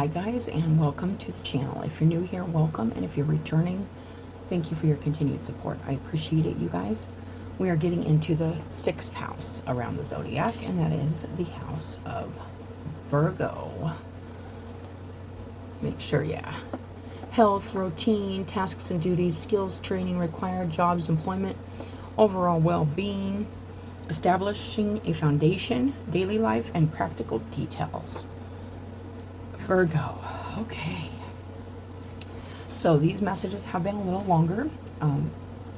Hi guys, and welcome to the channel. If you're new here, welcome, and if you're returning, thank you for your continued support. I appreciate it, you guys. We are getting into the 6th house around the zodiac, and that is the house of Virgo. Make sure, yeah. Health, routine, tasks and duties, skills, training required, jobs, employment, overall well-being, establishing a foundation, daily life, and practical details. Virgo. Okay. So these messages have been a little longer,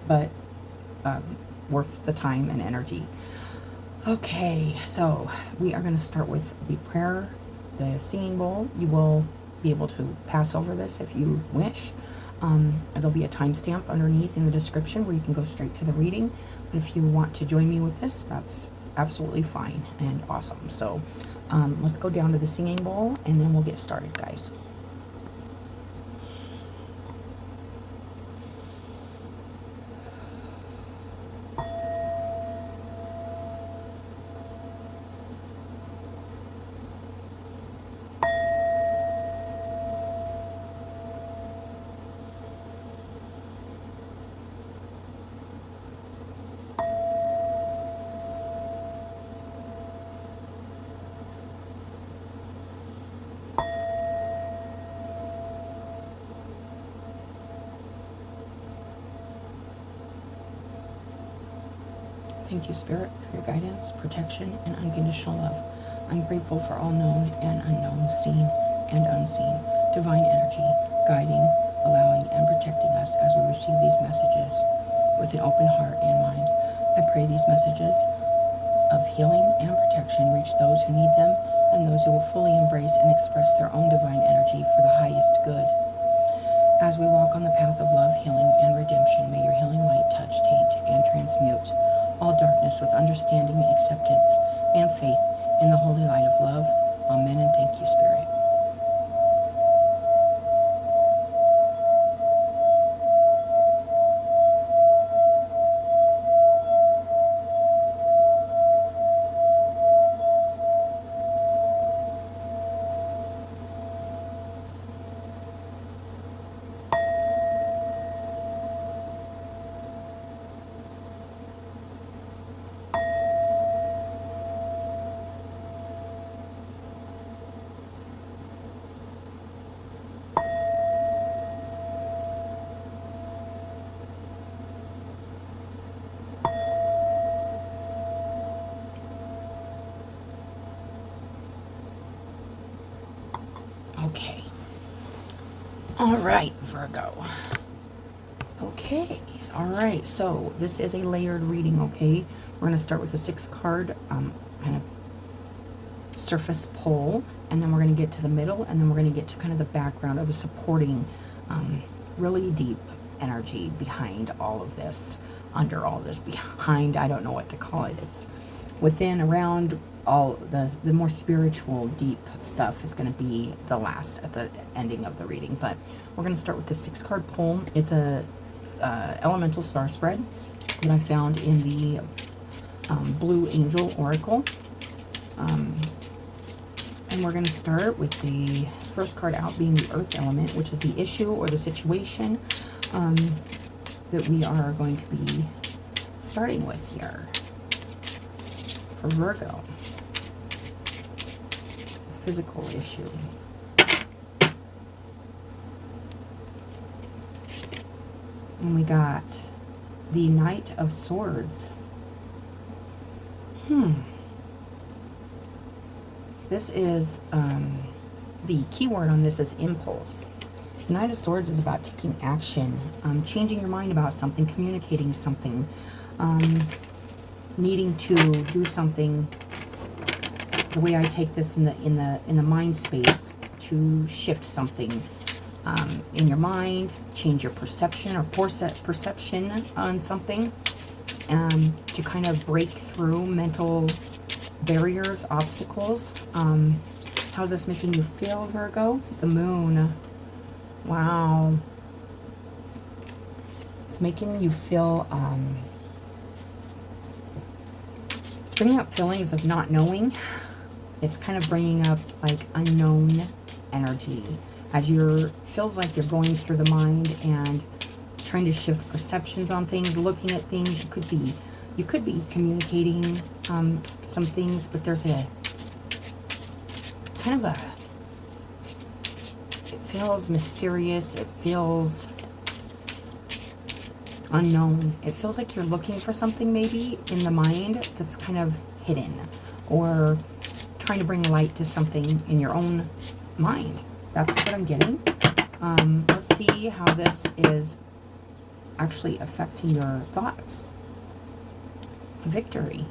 but worth the time and energy. Okay, so we are going to start with the prayer, the singing bowl. You will be able to pass over this if you wish. There'll be a timestamp underneath in the description where you can go straight to the reading. But if you want to join me with this, that's absolutely fine and awesome. So let's go down to the singing bowl and then we'll get started, guys. Thank you, Spirit, for your guidance, protection, and unconditional love. I'm grateful for all known and unknown, seen and unseen, divine energy, guiding, allowing, and protecting us as we receive these messages with an open heart and mind. I pray these messages of healing and protection reach those who need them and those who will fully embrace and express their own divine energy for the highest good. As we walk on the path of love, healing, and redemption, may your healing light touch, taint, and transmute all darkness with understanding, acceptance, and faith in the holy light of love. Amen, and thank you, Spirit. Okay. All right, Virgo. Okay. All right. So this is a layered reading, okay? We're going to start with a 6-card kind of surface pull, and then we're going to get to the middle, and then we're going to get to kind of the background of a supporting, really deep energy behind all of this, under all this, behind, I don't know what to call it. It's within, around, all the more spiritual, deep stuff is going to be the last at the ending of the reading. But we're going to start with the 6-card pull. It's a elemental star spread that I found in the Blue Angel Oracle. And we're going to start with the first card out being the Earth element, which is the issue or the situation that we are going to be starting with here for Virgo. Physical issue. And we got the Knight of Swords. This is, the keyword on this is impulse. The Knight of Swords is about taking action, changing your mind about something, communicating something, needing to do something. The way I take this in the mind space, to shift something in your mind, change your perception or perception on something, to kind of break through mental barriers, obstacles. How's this making you feel, Virgo? The Moon. Wow. It's making you feel, it's bringing up feelings of not knowing. It's kind of bringing up like unknown energy. As feels like you're going through the mind and trying to shift perceptions on things, looking at things. You could be communicating some things, but there's a kind of a, it feels mysterious. It feels unknown. It feels like you're looking for something maybe in the mind that's kind of hidden, or trying to bring light to something in your own mind. That's what I'm getting. Let's see how this is actually affecting your thoughts. Victory.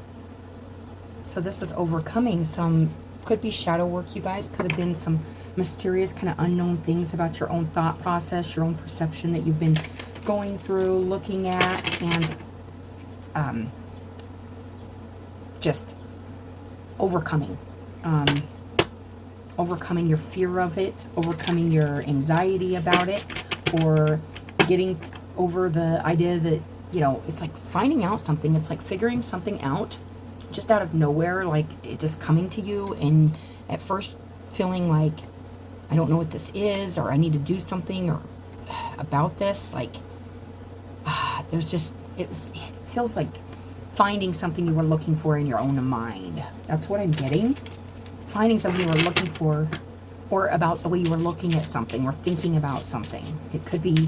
So this is overcoming some, could be shadow work, you guys. Could have been some mysterious kind of unknown things about your own thought process, your own perception that you've been going through, looking at, and just overcoming. Overcoming your fear of it, overcoming your anxiety about it, or getting over the idea that, you know, it's like finding out something. It's like figuring something out just out of nowhere, like it just coming to you, and at first feeling like, I don't know what this is, or I need to do something or about this. Like, there's just, it feels like finding something you were looking for in your own mind. That's what I'm getting. Finding something you were looking for, or about the way you were looking at something or thinking about something. It could be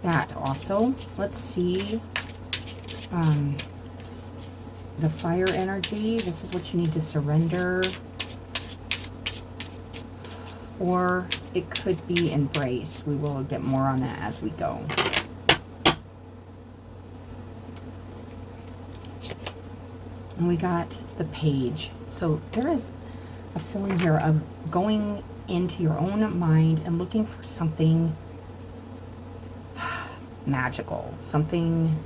that also. Let's see. The fire energy. This is what you need to surrender. Or it could be embrace. We will get more on that as we go. And we got the page. So there is a feeling here of going into your own mind and looking for something magical, something.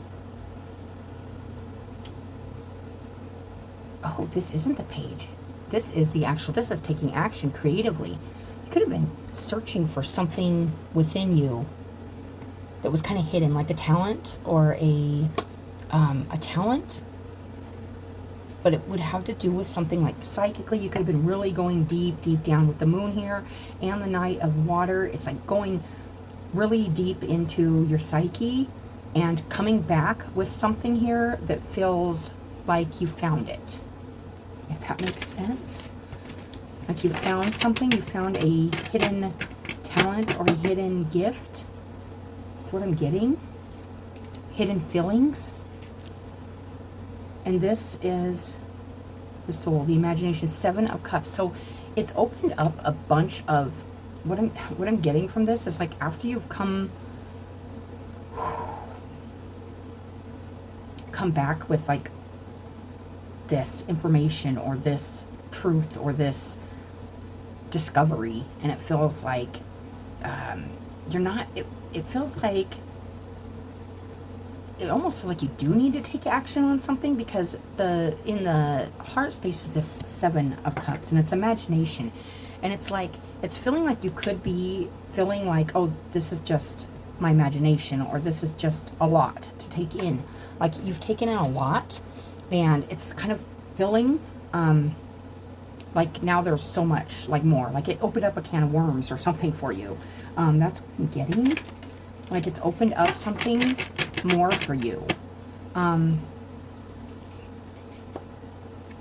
Oh, this isn't the page. This is the actual, this is taking action creatively. You could have been searching for something within you that was kind of hidden, like a talent or a talent, but it would have to do with something like psychically. You could have been really going deep, deep down with the moon here and the Knight of Water. It's like going really deep into your psyche and coming back with something here that feels like you found it. If that makes sense. Like you found something, you found a hidden talent or a hidden gift. That's what I'm getting. Hidden feelings. And this is the soul, the imagination, 7 of Cups. So it's opened up a bunch of, what I'm getting from this is like after you've come back with like this information or this truth or this discovery, and it feels like you're not, it feels like, it almost feels like you do need to take action on something, because in the heart space is this 7 of Cups, and it's imagination, and it's like, it's feeling like you could be feeling like, oh, this is just my imagination, or this is just a lot to take in. Like you've taken in a lot, and it's kind of feeling like now there's so much, like more, like it opened up a can of worms or something for you. That's what I'm getting. Like it's opened up something more for you.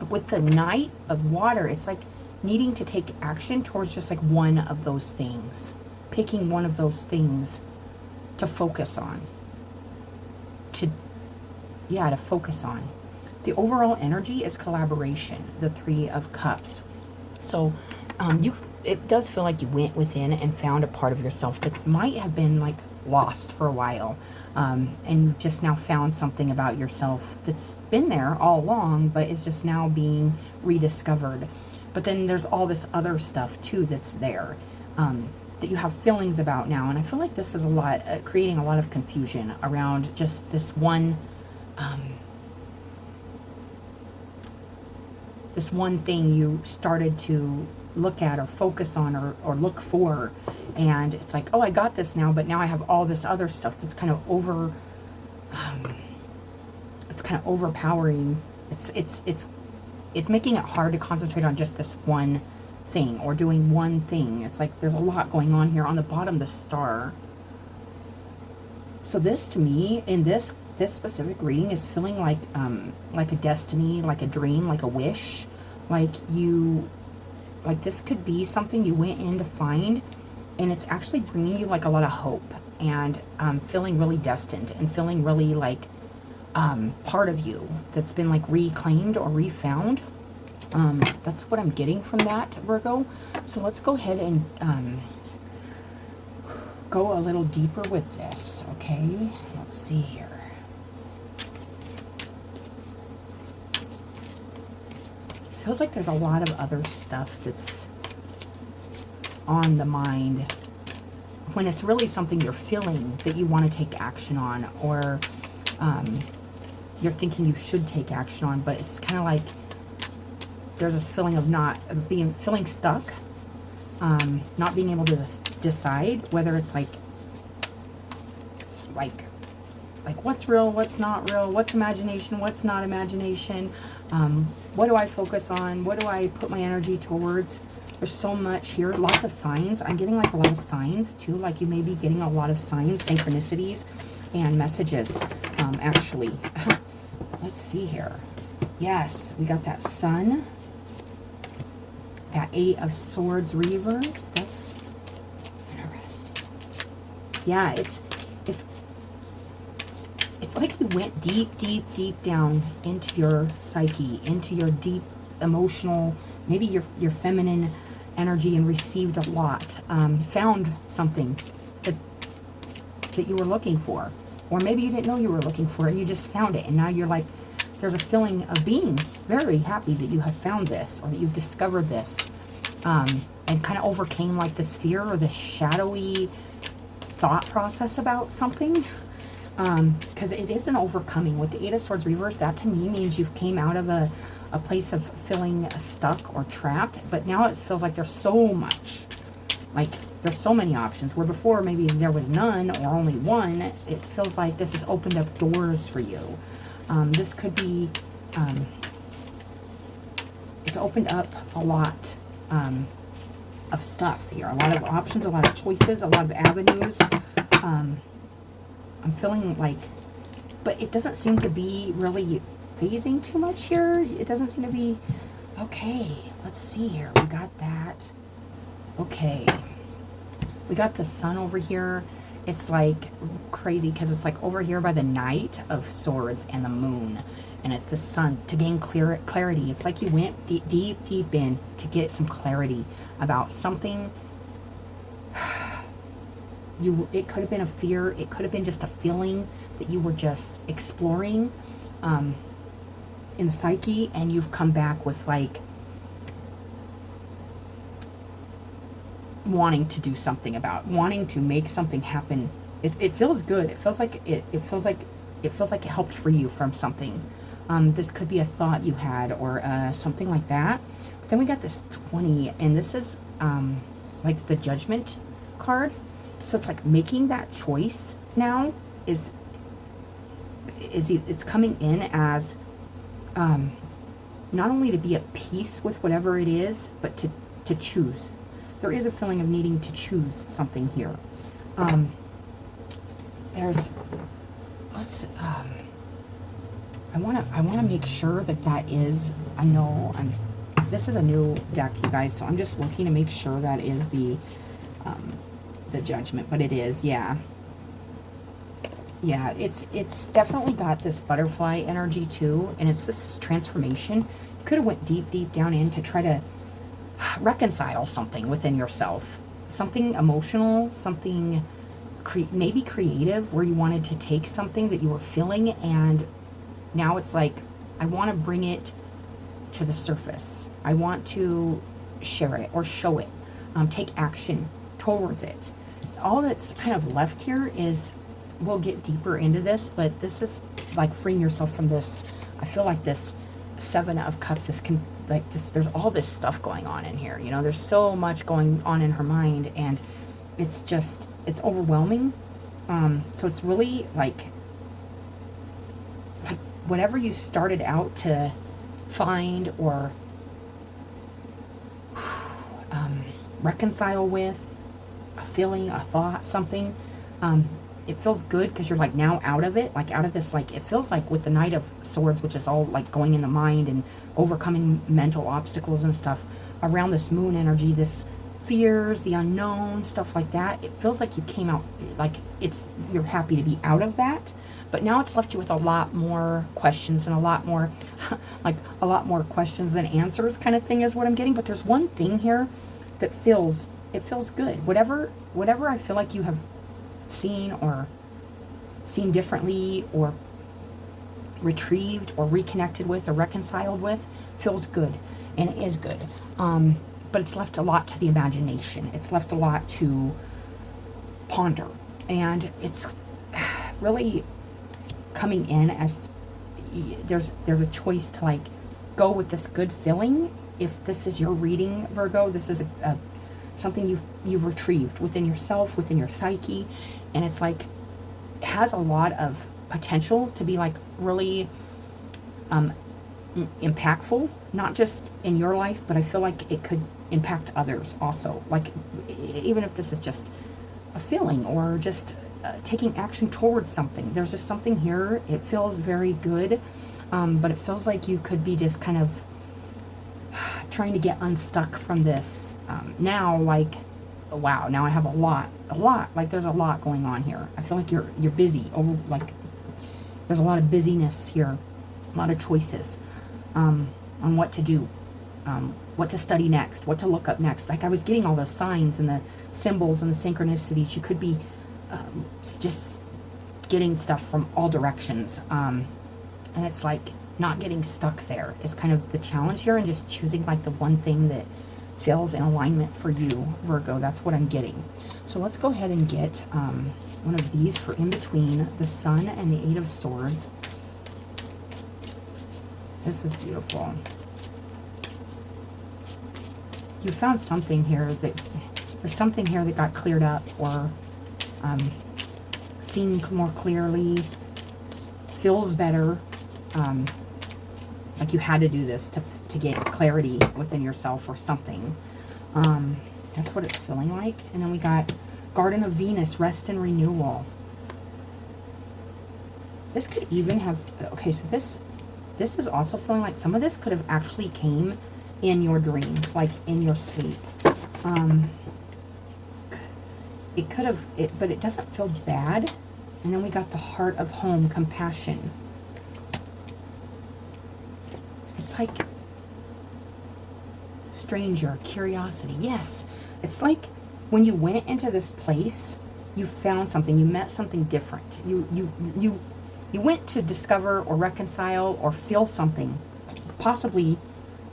With the Knight of Water, it's like needing to take action towards just like one of those things. Picking one of those things to focus on. To focus on. The overall energy is collaboration, the 3 of Cups. So it does feel like you went within and found a part of yourself that might have been like lost for a while, and you've just now found something about yourself that's been there all along, but is just now being rediscovered. But then there's all this other stuff too that's there, that you have feelings about now, and I feel like this is a lot, creating a lot of confusion around just this one thing you started to look at or focus on or look for, and it's like, oh, I got this now, but now I have all this other stuff that's kind of it's kind of overpowering. It's making it hard to concentrate on just this one thing or doing one thing. It's like there's a lot going on here. On the bottom, the star. So this, to me, in this specific reading, is feeling like a destiny, like a dream, like a wish, like this could be something you went in to find, and it's actually bringing you like a lot of hope, and feeling really destined, and feeling really like part of you that's been like reclaimed or refound. That's what I'm getting from that, Virgo. So let's go ahead and go a little deeper with this, okay? Let's see here. Feels like there's a lot of other stuff that's on the mind when it's really something you're feeling that you want to take action on, or you're thinking you should take action on, but it's kind of like there's this feeling of feeling stuck, not being able to decide whether it's like what's real, what's not real, what's imagination, what's not imagination, what do I focus on, what do I put my energy towards. There's so much here, lots of signs. I'm getting like a lot of signs too, like you may be getting a lot of signs, synchronicities, and messages, actually. Let's see here. Yes, we got that Sun, that 8 of Swords reverse. That's interesting. Yeah, it's like you went deep down into your psyche, into your deep emotional, maybe your feminine energy, and received a lot. Found something that you were looking for, or maybe you didn't know you were looking for it and you just found it, and now you're like, there's a feeling of being very happy that you have found this, or that you've discovered this, and kind of overcame like this fear or this shadowy thought process about something. Because it is an overcoming. With the 8 of Swords reverse, that to me means you've came out of a place of feeling stuck or trapped, but now it feels like there's so much. Like, there's so many options, where before maybe there was none or only one. It feels like this has opened up doors for you. This could be, it's opened up a lot of stuff here. A lot of options, a lot of choices, a lot of avenues. I'm feeling like, but it doesn't seem to be really phasing too much here. It doesn't seem to be, okay, let's see here. We got that. Okay. We got the Sun over here. It's like crazy because it's like over here by the Knight of Swords and the Moon. And it's the Sun to gain clarity. It's like you went deep in to get some clarity about something. It could have been a fear. It could have been just a feeling that you were just exploring in the psyche, and you've come back with like wanting to do something about, wanting to make something happen. It feels good. It feels like it feels like it helped free you from something. This could be a thought you had, or something like that. But then we got this 20, and this is like the Judgment card. So it's like making that choice now is it's coming in as not only to be at peace with whatever it is, but to choose. There is a feeling of needing to choose something here. I want to make sure that is, I know this is a new deck, you guys, so I'm just looking to make sure that is the Judgment, but it is, yeah, it's definitely got this butterfly energy too, and it's this transformation. You could have went deep down in to try to reconcile something within yourself, something emotional, something maybe creative, where you wanted to take something that you were feeling, and now it's like, I want to bring it to the surface. I want to share it or show it, take action towards it. All that's kind of left here is, we'll get deeper into this, but this is like freeing yourself from this. I feel like this 7 of Cups, there's all this stuff going on in here, you know, there's so much going on in her mind, and it's overwhelming. So it's really like whatever you started out to find, or reconcile with, a feeling, a thought, something. It feels good because you're like now out of it, like out of this, like it feels like with the Knight of Swords, which is all like going in the mind and overcoming mental obstacles and stuff around this moon energy, this fears, the unknown, stuff like that. It feels like you came out, like you're happy to be out of that, but now it's left you with a lot more questions and a lot more, like a lot more questions than answers kind of thing is what I'm getting. But there's one thing here that feels good. Whatever I feel like you have seen or seen differently or retrieved or reconnected with or reconciled with feels good, and it is good. But it's left a lot to the imagination. It's left a lot to ponder, and it's really coming in as there's a choice to like go with this good feeling. If this is your reading, Virgo, this is a something you've retrieved within yourself, within your psyche, and it's like it has a lot of potential to be like really impactful, not just in your life, but I feel like it could impact others also. Like even if this is just a feeling or just taking action towards something, there's just something here. It feels very good, but it feels like you could be just kind of trying to get unstuck from this now. Like, wow, now I have a lot, like there's a lot going on here. I feel like you're busy over, like there's a lot of busyness here, a lot of choices on what to do, what to study next, what to look up next. Like I was getting all the signs and the symbols and the synchronicities. You could be just getting stuff from all directions, and it's like not getting stuck there is kind of the challenge here, and just choosing like the one thing that feels in alignment for you, Virgo. That's what I'm getting. So let's go ahead and get one of these for in between the Sun and the Eight of Swords. This is beautiful. You found something here that there's something here that got cleared up or seen more clearly, feels better. Like you had to do this to get clarity within yourself or something. That's what it's feeling like. And then we got Garden of Venus, rest and renewal. This could even have, okay, so this is also feeling like some of this could have actually came in your dreams, like in your sleep. It could have, but it doesn't feel bad. And then we got the Heart of Home, compassion. It's like stranger, curiosity. Yes, it's like when you went into this place, you found something, you met something different. You went to discover or reconcile or feel something, possibly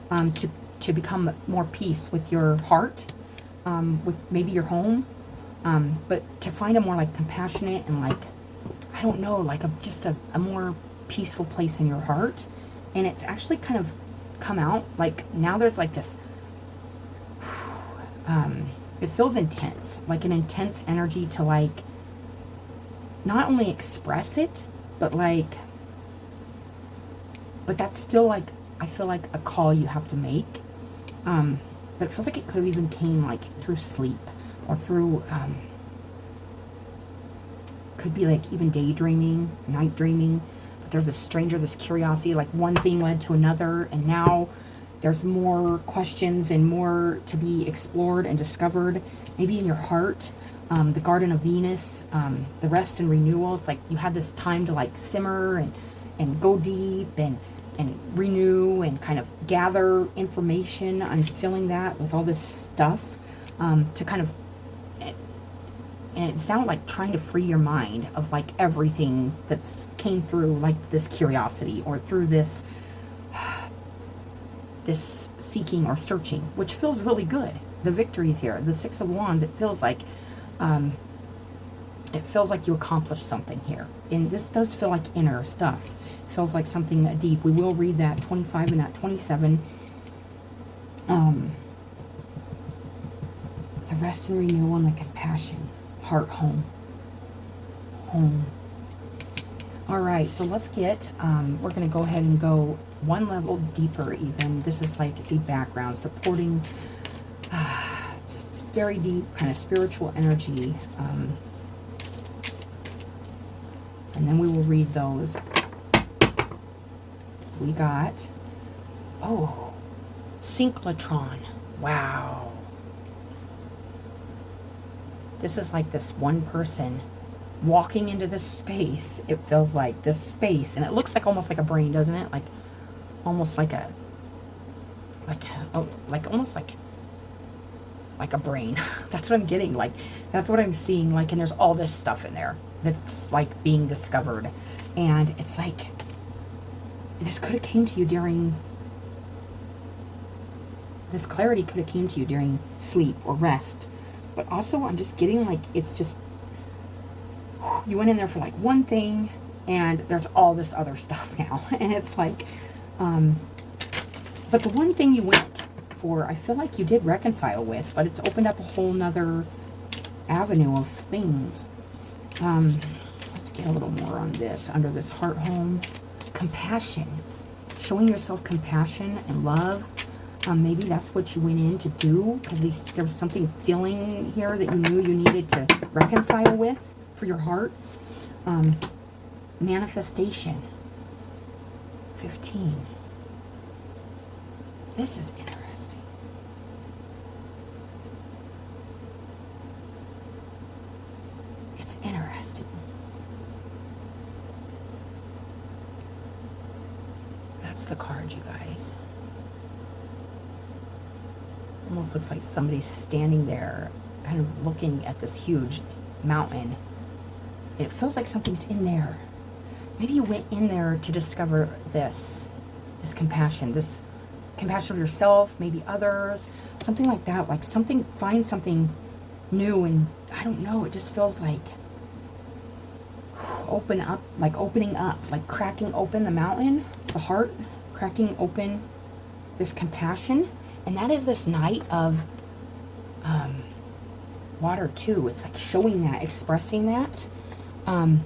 to become more peace with your heart, with maybe your home, but to find a more like compassionate and like, I don't know, like just a more peaceful place in your heart. And it's actually kind of come out like now there's like this, it feels intense, like an intense energy to like not only express it, but that's still like, I feel like a call you have to make. But it feels like it could have even came like through sleep or through, could be like even daydreaming, night dreaming. But there's this stranger, this curiosity, like one thing led to another, and now there's more questions and more to be explored and discovered, maybe in your heart. The Garden of Venus, the rest and renewal. It's like you had this time to like simmer and go deep and renew and kind of gather information. I'm feeling that with all this stuff, to kind of, and it's now like trying to free your mind of like everything that's came through like this curiosity or through this seeking or searching, which feels really good. The victories here, the Six of Wands, it feels like you accomplished something here. And this does feel like inner stuff. It feels like something deep. We will read that 25 and that 27. The rest and renewal and the compassion. Heart, home. All right, so let's get, we're going to go ahead and go one level deeper even. This is like the background, supporting very deep kind of spiritual energy. And then we will read those. We got, oh, synchrotron. Wow. This is like this one person walking into this space. It feels like this space, and it looks like almost like a brain, doesn't it? Like almost like a, almost like a brain. That's what I'm getting. Like, that's what I'm seeing. Like, and there's all this stuff in there that's like being discovered, and it's like this could have came to you during, this clarity could have came to you during sleep or rest. But also I'm just getting like, it's just, you went in there for like one thing, and there's all this other stuff now. And it's like, but the one thing you went for, I feel like you did reconcile with, but it's opened up a whole nother avenue of things. Let's get a little more on this. Under this heart home, compassion, showing yourself compassion and love. Maybe that's what you went in to do, because there was something feeling here that you knew you needed to reconcile with for your heart. Manifestation. 15. This is interesting. It's interesting. That's the card, you guys. Almost looks like somebody's standing there kind of looking at this huge mountain. It feels like something's in there. Maybe you went in there to discover this compassion of yourself, maybe others, something like that. Like something, find something new, and I don't know, it just feels like opening up, like cracking open the mountain, the heart, cracking open this compassion. And that is this Knight of Water too. It's like showing that, expressing that. And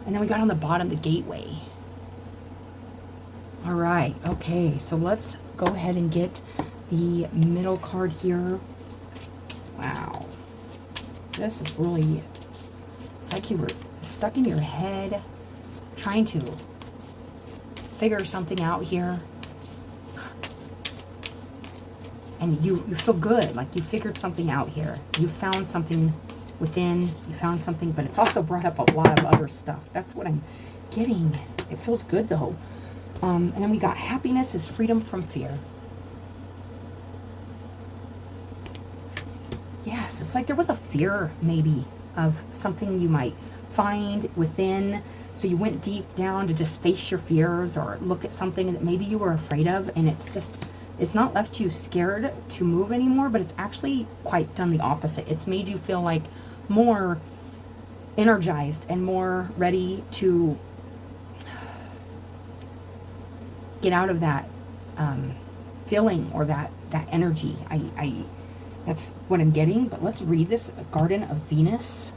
then we got on the bottom, the gateway. All right, okay, so let's go ahead and get the middle card here. Wow. This is really, it's like you were stuck in your head trying to figure something out here. And you feel good, like you figured something out here. You found something within, you found something, but it's also brought up a lot of other stuff. That's what I'm getting. It feels good though. And then we got happiness is freedom from fear. Yes, it's like there was a fear maybe of something you might find within. So you went deep down to just face your fears or look at something that maybe you were afraid of, and it's not left you scared to move anymore, but it's actually quite done the opposite. It's made you feel like more energized and more ready to get out of that feeling or that energy. That's what I'm getting. But let's read this. Garden of Venus.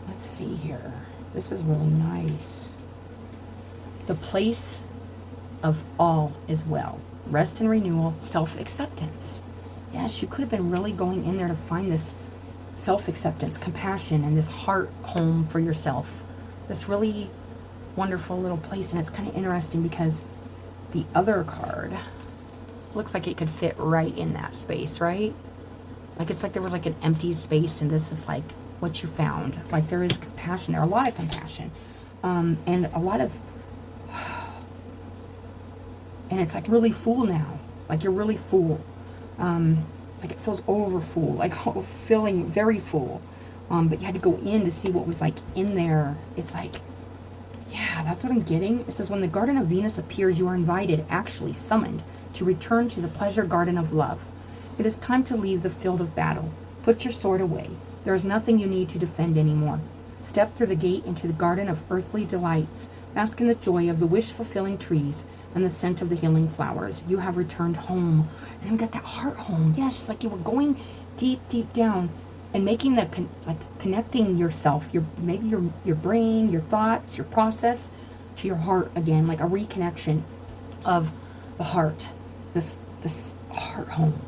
Let's see here. This is really nice. The place of all is well. Rest and renewal, self-acceptance. Yes, you could have been really going in there to find this self-acceptance, compassion, and this heart home for yourself. This really wonderful little place. And it's kind of interesting because the other card looks like it could fit right in that space, right? Like it's like there was like an empty space, and this is like what you found. Like there is compassion there, a lot of compassion, and a lot of, and it's like really full now. Like you're really full. Like it feels over full, like feeling very full. But you had to go in to see what was like in there. It's like, yeah, that's what I'm getting. It says, when the Garden of Venus appears, you are invited, actually summoned, to return to the pleasure garden of love. It is time to leave the field of battle. Put your sword away. There is nothing you need to defend anymore. Step through the gate into the garden of earthly delights, bask in the joy of the wish-fulfilling trees and the scent of the healing flowers. You have returned home. And then we got that heart home. Yeah, it's just like you were going deep, deep down and making that, connecting yourself, maybe your brain, your thoughts, your process to your heart again, like a reconnection of the heart. This Heart home.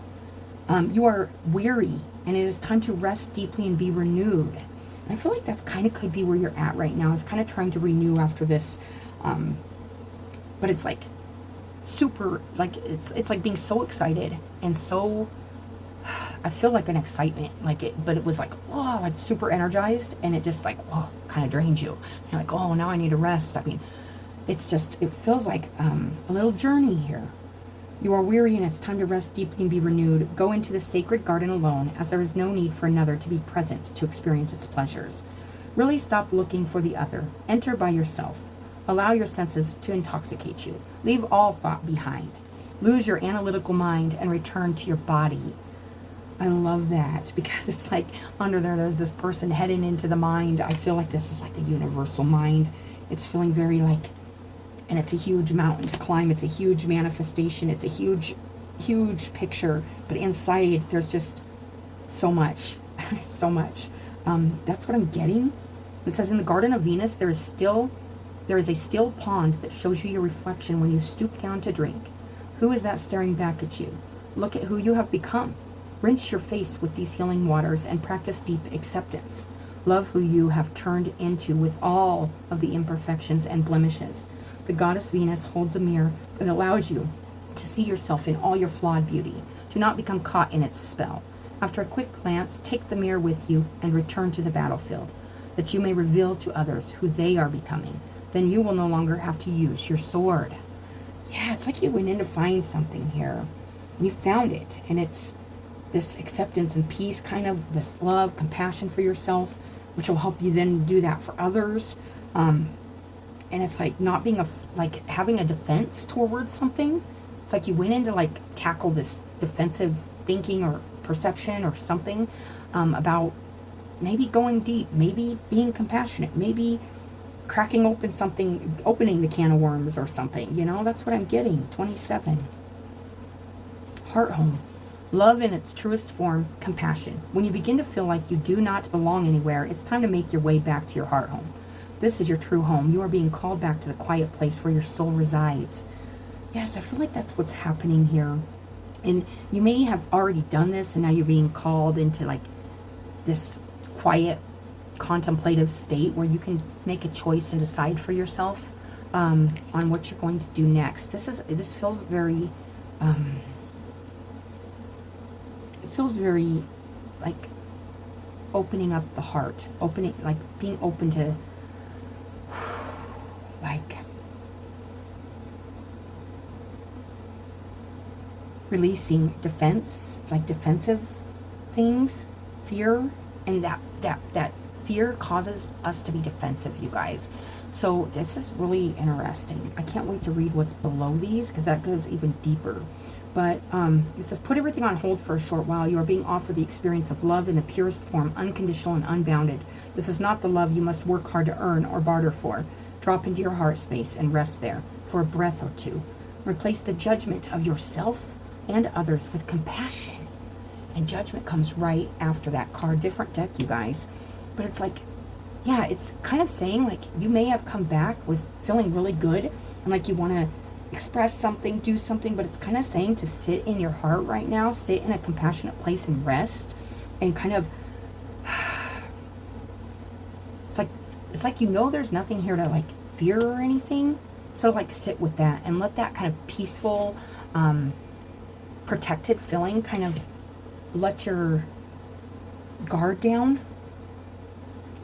You are weary, and it is time to rest deeply and be renewed. And I feel like that's kind of could be where you're at right now. It's kind of trying to renew after this, but it's like super, like it's like being so excited and so. I feel like an excitement, like it, but it was like, oh, like super energized, and it just like, oh, kind of drains you. You're like, oh, now I need to rest. I mean, it's just, it feels like a little journey here. You are weary and it's time to rest deeply and be renewed. Go into the sacred garden alone, as there is no need for another to be present to experience its pleasures. Really stop looking for the other. Enter by yourself. Allow your senses to intoxicate you. Leave all thought behind. Lose your analytical mind and return to your body. I love that, because it's like under there's this person heading into the mind. I feel like this is like the universal mind. It's feeling very like, and it's a huge mountain to climb. It's a huge manifestation. It's a huge, huge picture. But inside, there's just so much, so much. That's what I'm getting. It says in the Garden of Venus, there is a still pond that shows you your reflection when you stoop down to drink. Who is that staring back at you? Look at who you have become. Rinse your face with these healing waters and practice deep acceptance. Love who you have turned into with all of the imperfections and blemishes. The goddess Venus holds a mirror that allows you to see yourself in all your flawed beauty. Do not become caught in its spell. After a quick glance, take the mirror with you and return to the battlefield, that you may reveal to others who they are becoming. Then you will no longer have to use your sword. Yeah, it's like you went in to find something here. And you found it, and it's this acceptance and peace, kind of this love, compassion for yourself, which will help you then do that for others. And it's like not being like having a defense towards something. It's like you went in to like tackle this defensive thinking or perception or something about maybe going deep, maybe being compassionate, maybe cracking open something, opening the can of worms or something. You know, that's what I'm getting. 27. Heart home. Love in its truest form, compassion. When you begin to feel like you do not belong anywhere, it's time to make your way back to your heart home. This is your true home. You are being called back to the quiet place where your soul resides. Yes, I feel like that's what's happening here. And you may have already done this, and now you're being called into like this quiet, contemplative state where you can make a choice and decide for yourself on what you're going to do next. This feels very it feels very like opening up the heart, opening, like being open to like releasing defense, like defensive things, fear, and that fear causes us to be defensive, you guys. So this is really interesting. I can't wait to read what's below these, because that goes even deeper. But it says, put everything on hold for a short while. You are being offered the experience of love in the purest form, unconditional and unbounded. This is not the love you must work hard to earn or barter for. Drop into your heart space and rest there for a breath or two. Replace the judgment of yourself and others with compassion. And judgment comes right after that card. Different deck, you guys. But it's like, yeah, it's kind of saying like you may have come back with feeling really good and like you want to express something, do something, but it's kind of saying to sit in your heart right now, sit in a compassionate place and rest, and kind of it's like you know there's nothing here to like fear or anything, so like sit with that and let that kind of peaceful protected feeling kind of let your guard down,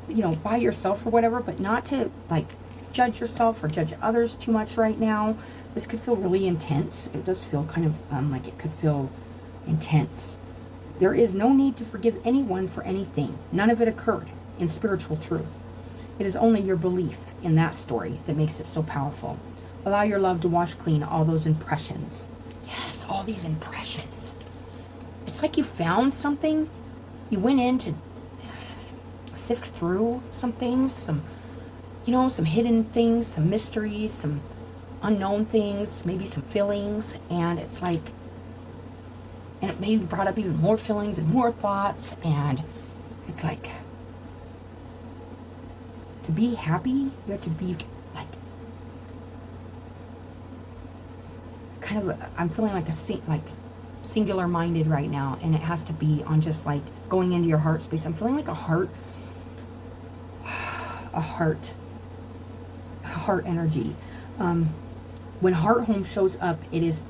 you know, by yourself or whatever, but not to like judge yourself or judge others too much right now. This could feel really intense. It does feel kind of like it could feel intense. There is no need to forgive anyone for anything. None of it occurred in spiritual truth. It is only your belief in that story that makes it so powerful. Allow your love to wash clean all those impressions. Yes, all these impressions. It's like you found something. You went in to sift through some things, some hidden things, some mysteries, some unknown things, maybe some feelings, and it's like, and it maybe brought up even more feelings and more thoughts, and it's like, to be happy, you have to be like, kind of, I'm feeling like singular minded right now, and it has to be on just like going into your heart space. I'm feeling like a heart energy. When heart home shows up, it is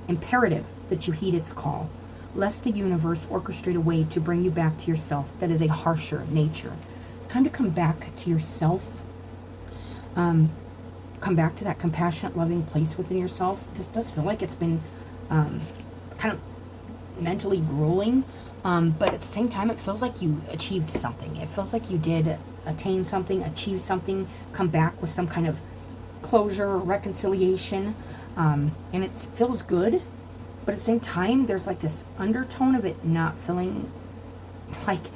imperative that you heed its call, lest the universe orchestrate a way to bring you back to yourself that is a harsher nature. It's time to come back to yourself. Come back to that compassionate, loving place within yourself. This does feel like it's been kind of mentally grueling, but at the same time, it feels like you achieved something. It feels like you did attain something, achieve something, come back with some kind of closure or reconciliation, and it feels good, but at the same time, there's like this undertone of it not feeling like,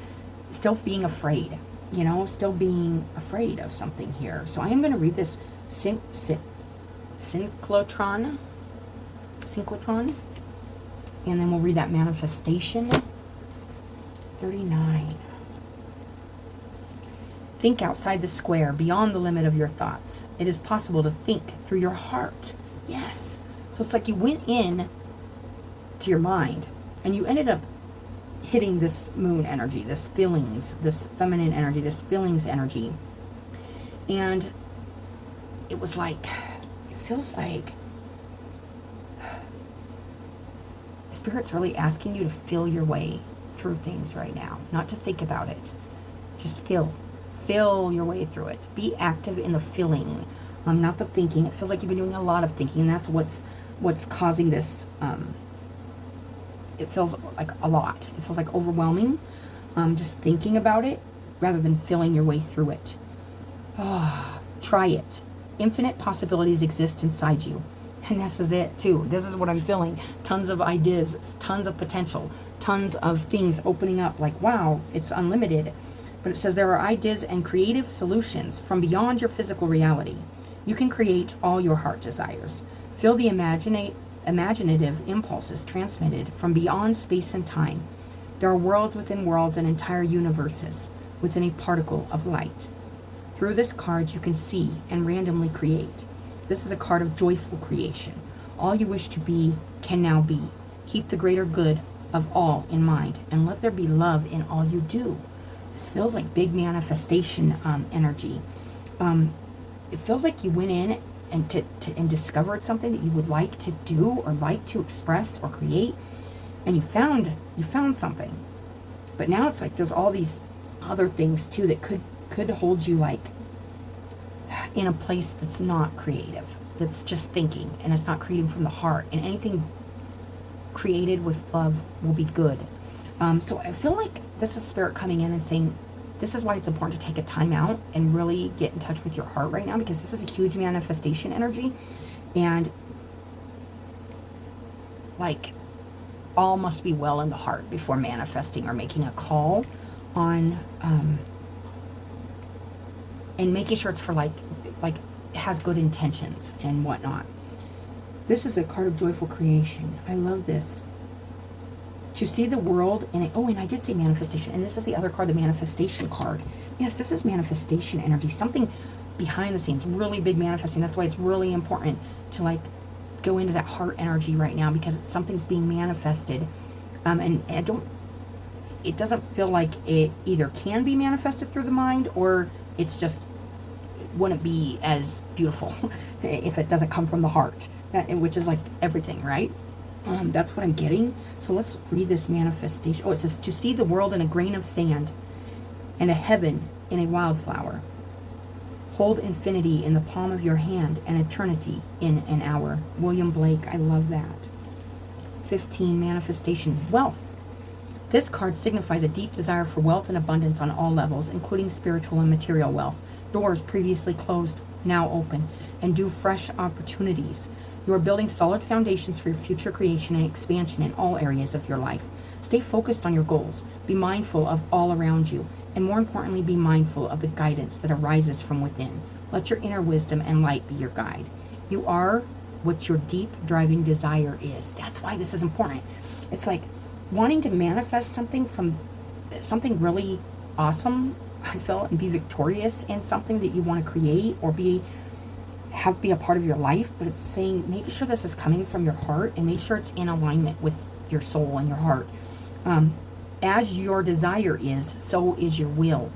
still being afraid, still being afraid of something here. So I am going to read this synchrotron, and then we'll read that manifestation. 39. Think outside the square, beyond the limit of your thoughts. It is possible to think through your heart. Yes. So it's like you went in to your mind, and you ended up hitting this moon energy, this feelings, this feminine energy, this feelings energy. And it was like, it feels like Spirit's really asking you to feel your way through things right now, not to think about it. Just feel your way through it. Be active in the feeling, not the thinking. It feels like you've been doing a lot of thinking, and that's what's causing this. It feels like a lot. It feels like overwhelming, just thinking about it rather than feeling your way through it. Try it. Infinite possibilities exist inside you. And this is it too. This is what I'm feeling. Tons of ideas, tons of potential, tons of things opening up, like, wow, it's unlimited. But it says there are ideas and creative solutions from beyond your physical reality. You can create all your heart desires. Feel the imaginative impulses transmitted from beyond space and time. There are worlds within worlds and entire universes within a particle of light. Through this card, you can see and randomly create. This is a card of joyful creation. All you wish to be can now be. Keep the greater good of all in mind, and let there be love in all you do. This feels like big manifestation energy. It feels like you went in and discovered something that you would like to do or like to express or create, and you found something. But now it's like there's all these other things too that could hold you like in a place that's not creative, that's just thinking, and it's not creating from the heart. And anything created with love will be good. So I feel like this is Spirit coming in and saying, this is why it's important to take a time out and really get in touch with your heart right now, because this is a huge manifestation energy, and like all must be well in the heart before manifesting or making a call on and making sure it's for like it has good intentions and whatnot. This is a card of joyful creation. I love this. To see the world in it. Oh, and I did say manifestation. And this is the other card, the manifestation card. Yes, this is manifestation energy. Something behind the scenes, really big manifesting. That's why it's really important to like go into that heart energy right now, because something's being manifested. And it doesn't feel like it either can be manifested through the mind, or it's just wouldn't be as beautiful if it doesn't come from the heart, which is like everything, right? That's what I'm getting. So let's read this manifestation. Oh, it says, to see the world in a grain of sand and a heaven in a wildflower. Hold infinity in the palm of your hand and eternity in an hour. William Blake, I love that. 15, manifestation, wealth. This card signifies a deep desire for wealth and abundance on all levels, including spiritual and material wealth. Doors previously closed, now open, and due fresh opportunities. You are building solid foundations for your future creation and expansion in all areas of your life. Stay focused on your goals. Be mindful of all around you, and more importantly, be mindful of the guidance that arises from within. Let your inner wisdom and light be your guide. You are what your deep driving desire is. That's why this is important. It's like wanting to manifest something from something really awesome, I feel, and be victorious in something that you want to create or be a part of your life. But it's saying, make sure this is coming from your heart, and make sure it's in alignment with your soul and your heart. As your desire is, so is your will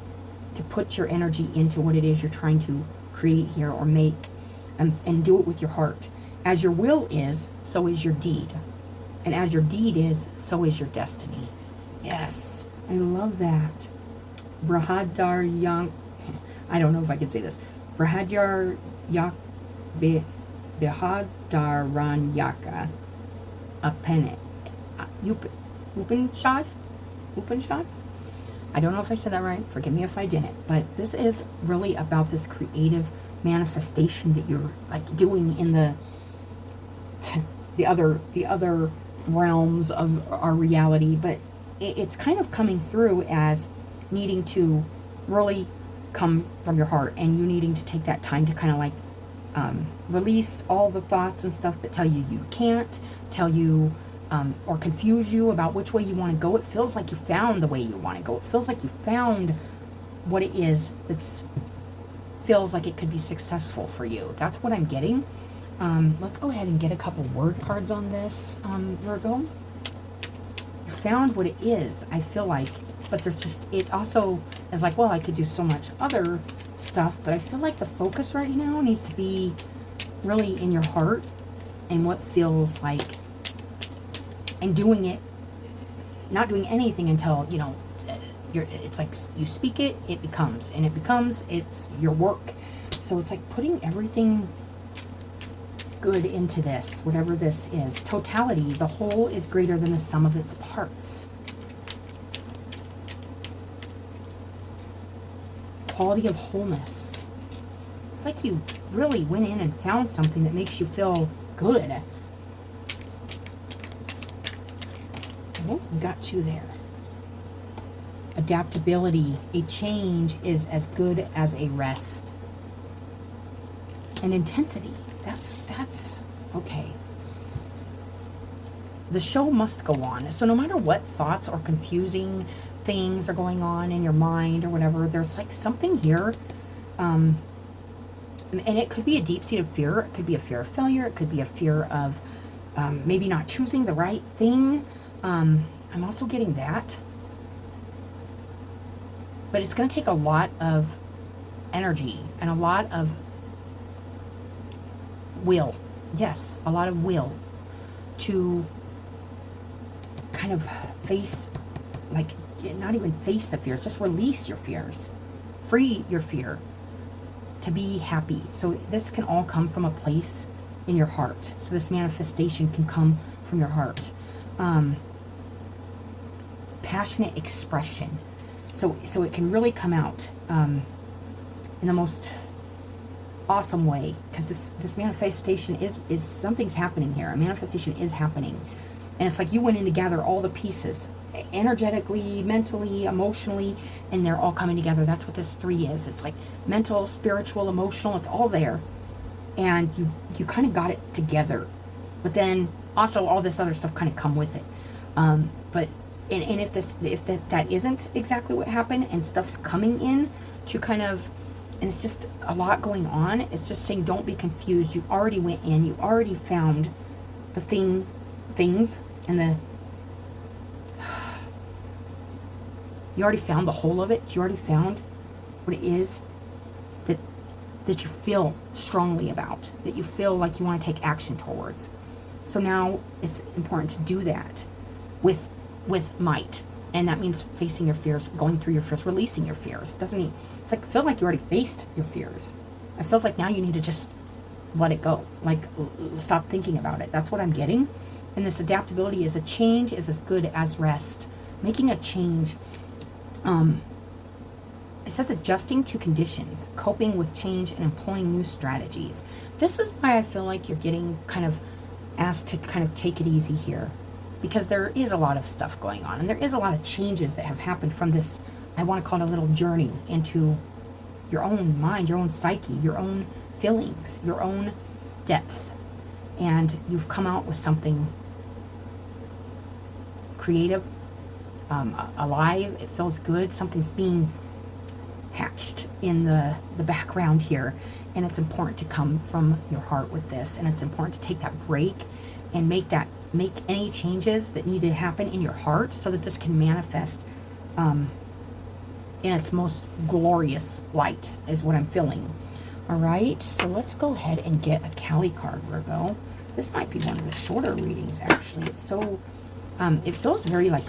to put your energy into what it is you're trying to create here or make, and do it with your heart. As your will is, so is your deed. And as your deed is, so is your destiny. Yes, I love that. Brahadaryang, I don't know if I can say this. Brahadaryaka Bihadaranyaka Apene Upanishad? I don't know if I said that right. Forgive me if I didn't. But this is really about this creative manifestation that you're like doing in the other realms of our reality. But it's kind of coming through as needing to really come from your heart, and you needing to take that time to kind of like release all the thoughts and stuff that tell you you can't, tell you or confuse you about which way you want to go. It feels like you found the way you want to go. It feels like you found what it is that's feels like it could be successful for you. That's what I'm getting. Let's go ahead and get a couple word cards on this, Virgo. You found what it is, I feel like, but there's just, it also is like, well, I could do so much other stuff, but I feel like the focus right now needs to be really in your heart and what feels like, and doing it, not doing anything until, you know, it's like you speak it, it becomes, and it becomes, it's your work. So it's like putting everything good into this, whatever this is. Totality, the whole is greater than the sum of its parts. Quality of wholeness. It's like you really went in and found something that makes you feel good. Oh, we got two there. Adaptability. A change is as good as a rest. And intensity. That's okay. The show must go on. So no matter what thoughts or confusing things are going on in your mind or whatever, there's like something here. And it could be a deep-seated fear. It could be a fear of failure. It could be a fear of maybe not choosing the right thing. I'm also getting that. But it's going to take a lot of energy and a lot of will. Yes, a lot of will to kind of face, like, not even face the fears, just release your fears. Free your fear to be happy. So this can all come from a place in your heart. So this manifestation can come from your heart. Passionate expression. So it can really come out in the most awesome way, because this manifestation is something's happening here. A manifestation is happening, and it's like you went in to gather all the pieces, energetically, mentally, emotionally, and they're all coming together. That's what this 3 is. It's like mental, spiritual, emotional. It's all there, and you kind of got it together. But then also all this other stuff kind of come with it. But if that isn't exactly what happened, and stuff's coming in to kind of, and it's just a lot going on, it's just saying don't be confused. You already went in, you already found the things, and you already found the whole of it. You already found what it is that you feel strongly about, that you feel like you want to take action towards. So now it's important to do that with might. And that means facing your fears, going through your fears, releasing your fears. It's like, feel like you already faced your fears. It feels like now you need to just let it go. Like, stop thinking about it. That's what I'm getting. And this adaptability is a change is as good as rest. Making a change. It says adjusting to conditions, coping with change, and employing new strategies. This is why I feel like you're getting kind of asked to kind of take it easy here. Because there is a lot of stuff going on, and there is a lot of changes that have happened from this, I want to call it a little journey into your own mind, your own psyche, your own feelings, your own depth. And you've come out with something creative, alive. It feels good. Something's being hatched in the background here. And it's important to come from your heart with this. And it's important to take that break and make that make any changes that need to happen in your heart so that this can manifest in its most glorious light, is what I'm feeling. All right, so let's go ahead and get a Kali card, Virgo. This might be one of the shorter readings, actually. It's so, it feels very like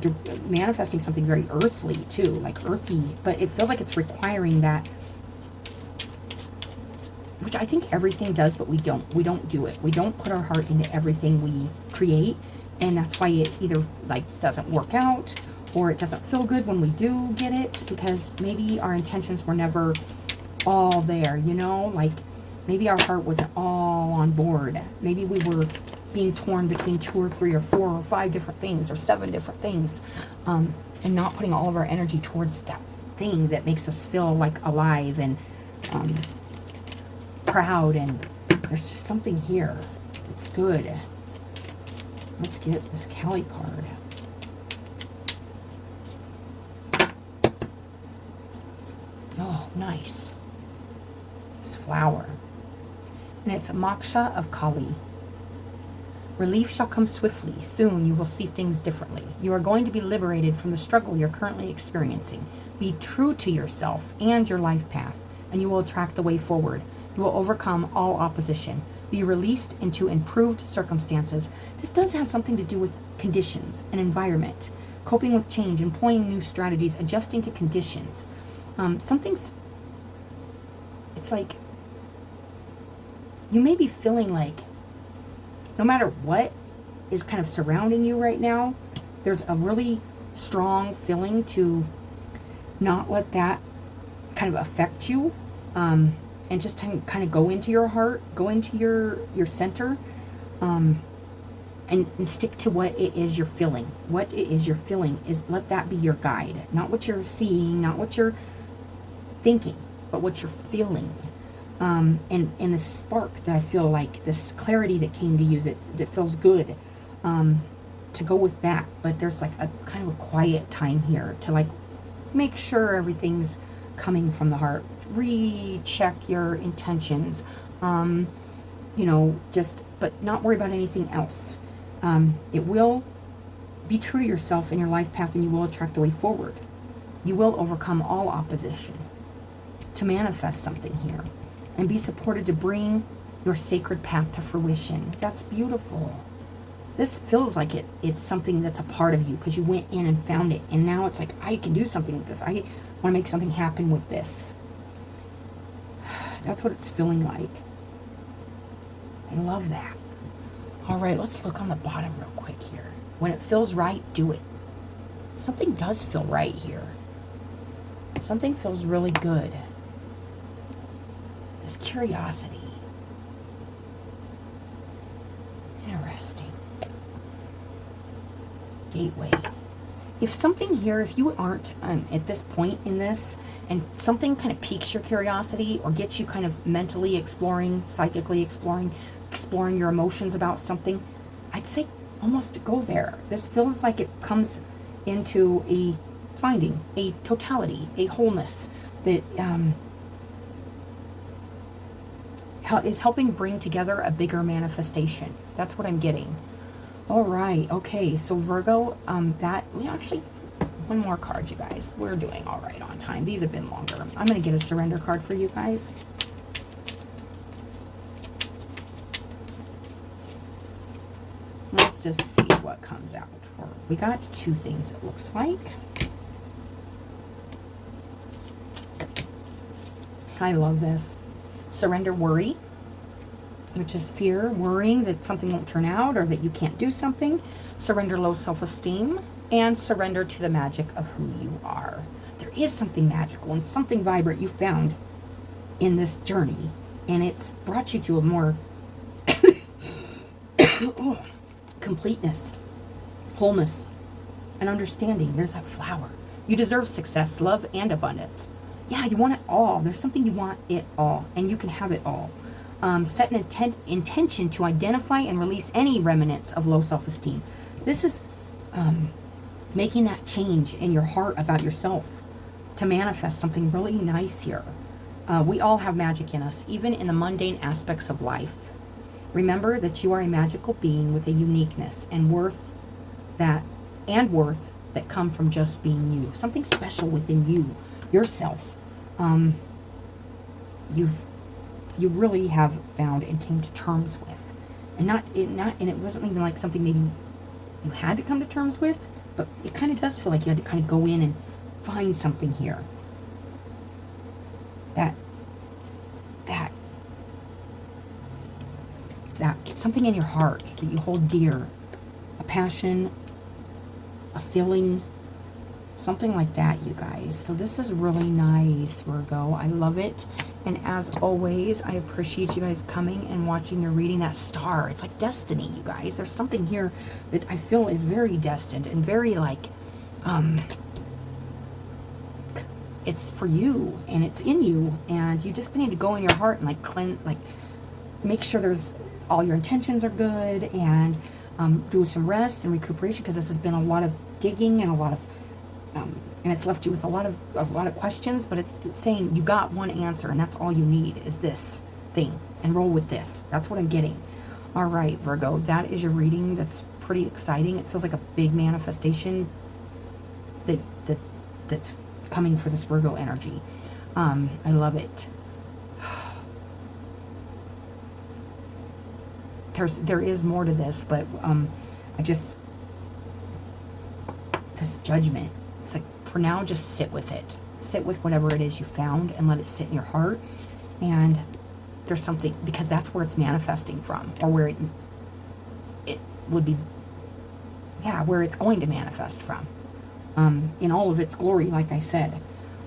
you're manifesting something very earthly, too, like earthy, but it feels like it's requiring that, which I think everything does, but we don't do it. We don't put our heart into everything we create, and that's why it either, like, doesn't work out, or it doesn't feel good when we do get it, because maybe our intentions were never all there, you know, like maybe our heart wasn't all on board. Maybe we were being torn between 2 or 3 or 4 or 5 different things, or 7 different things, and not putting all of our energy towards that thing that makes us feel like alive and proud. And there's just something here. It's good. Let's get this Kali card. Oh, nice. This flower. And it's a moksha of Kali. Relief shall come swiftly. Soon you will see things differently. You are going to be liberated from the struggle you're currently experiencing. Be true to yourself and your life path, and you will attract the way forward. You will overcome all opposition. Be released into improved circumstances. This does have something to do with conditions and environment, coping with change, employing new strategies, adjusting to conditions. It's like you may be feeling like no matter what is kind of surrounding you right now, there's a really strong feeling to not let that kind of affect you, and just kind of go into your heart, go into your center, and stick to what it is you're feeling. What it is you're feeling is, let that be your guide. Not what you're seeing, not what you're thinking, but what you're feeling. And this spark that I feel like, this clarity that came to you that feels good, to go with that. But there's like a kind of a quiet time here to like make sure everything's coming from the heart. Recheck your intentions, but not worry about anything else. It will be true to yourself and your life path, and you will attract the way forward. You will overcome all opposition to manifest something here, and be supported to bring your sacred path to fruition. That's beautiful. This feels like it's something that's a part of you, because you went in and found it, and now it's like, I can do something with this. I want to make something happen with this. That's what it's feeling like. I love that. All right, let's look on the bottom real quick here. When it feels right, do it. Something does feel right here. Something feels really good. This curiosity. Interesting. Gateway. If something here, if you aren't at this point in this, and something kind of piques your curiosity or gets you kind of mentally exploring, psychically exploring your emotions about something, I'd say almost go there. This feels like it comes into a finding, a totality, a wholeness that is helping bring together a bigger manifestation. That's what I'm getting. All right. Okay. So Virgo, one more card, you guys. We're doing all right on time. These have been longer. I'm going to get a surrender card for you guys. Let's just see what comes out for. We got 2 things, it looks like. I love this. Surrender worry, which is fear, worrying that something won't turn out or that you can't do something. Surrender low self-esteem, and surrender to the magic of who you are. There is something magical and something vibrant you found in this journey, and it's brought you to a more completeness, wholeness, and understanding. There's that flower. You deserve success, love, and abundance. Yeah, you want it all. There's something you want it all, and you can have it all. Set an intention to identify and release any remnants of low self-esteem. This is making that change in your heart about yourself to manifest something really nice here. We all have magic in us, even in the mundane aspects of life. Remember that you are a magical being with a uniqueness and worth that come from just being you. Something special within you, yourself. You really have found and came to terms with, and it wasn't even like something maybe you had to come to terms with, but it kind of does feel like you had to kind of go in and find something here. That something in your heart that you hold dear, a passion, a feeling, something like that, you guys. So this is really nice, Virgo. I love it. And as always, I appreciate you guys coming and watching your reading. That star, it's like destiny, you guys. There's something here that I feel is very destined and very like, it's for you and it's in you, and you just need to go in your heart and like cleanse, like make sure there's all your intentions are good, and do some rest and recuperation, because this has been a lot of digging and a lot of and it's left you with a lot of questions, but it's saying you got one answer, and that's all you need is this thing, and roll with this. That's what I'm getting. All right, Virgo, that is your reading. That's pretty exciting. It feels like a big manifestation that's coming for this Virgo energy. I love it. There is more to this, but this judgment, it's like, for now, just sit with it. Sit with whatever it is you found and let it sit in your heart. And there's something, because that's where it's manifesting from, or where it would be, where it's going to manifest from, in all of its glory, like I said.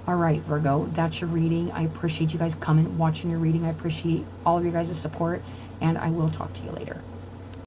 All right, Virgo, that's your reading. I appreciate you guys coming, watching your reading. I appreciate all of you guys' support, and I will talk to you later.